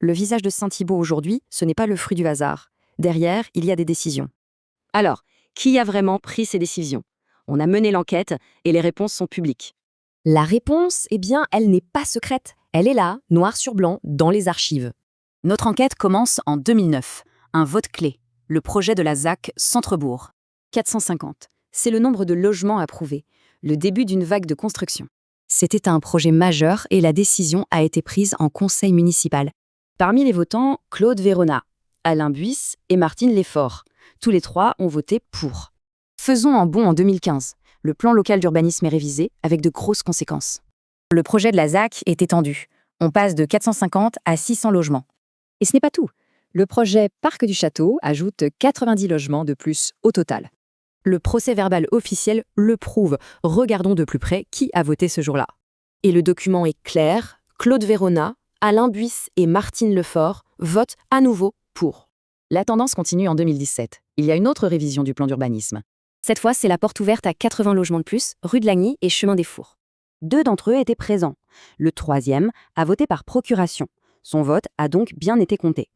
Le visage de Saint-Thibault aujourd'hui, ce n'est pas le fruit du hasard. Derrière, il y a des décisions. Alors, qui a vraiment pris ces décisions? On a mené l'enquête et les réponses sont publiques. La réponse, eh bien, elle n'est pas secrète. Elle est là, noir sur blanc, dans les archives. Notre enquête commence en 2009. Un vote clé, le projet de la ZAC Centrebourg. 450, c'est le nombre de logements approuvés, le début d'une vague de construction. C'était un projet majeur et la décision a été prise en conseil municipal. Parmi les votants, Claude Verona, Alain Buisse et Martine Lefort. Tous les trois ont voté pour. Faisons un bond en 2015. Le plan local d'urbanisme est révisé avec de grosses conséquences. Le projet de la ZAC est étendu. On passe de 450 à 600 logements. Et ce n'est pas tout. Le projet Parc du Château ajoute 90 logements de plus au total. Le procès-verbal officiel le prouve. Regardons de plus près qui a voté ce jour-là. Et le document est clair. Claude Verona, Alain Buisse et Martine Lefort votent à nouveau pour. La tendance continue en 2017. Il y a une autre révision du plan d'urbanisme. Cette fois, c'est la porte ouverte à 80 logements de plus, rue de Lagny et chemin des Fours. 2 d'entre eux étaient présents. Le 3e a voté par procuration. Son vote a donc bien été compté.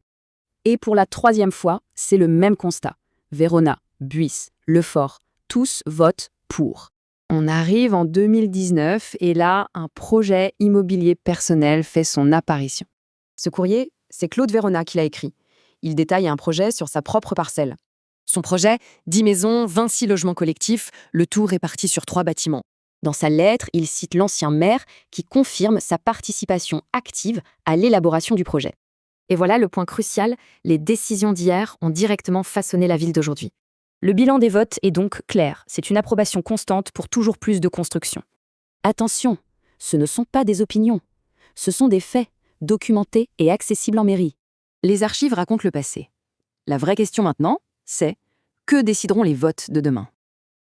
Et pour la 3e fois, c'est le même constat. Verona, Buisse, Lefort, tous votent pour. On arrive en 2019 et là, un projet immobilier personnel fait son apparition. Ce courrier, c'est Claude Verona qui l'a écrit. Il détaille un projet sur sa propre parcelle. Son projet, 10 maisons, 26 logements collectifs, le tout réparti sur 3 bâtiments. Dans sa lettre, il cite l'ancien maire qui confirme sa participation active à l'élaboration du projet. Et voilà le point crucial, les décisions d'hier ont directement façonné la ville d'aujourd'hui. Le bilan des votes est donc clair, c'est une approbation constante pour toujours plus de construction. Attention, ce ne sont pas des opinions, ce sont des faits, documentés et accessibles en mairie. Les archives racontent le passé. La vraie question maintenant, c'est que décideront les votes de demain?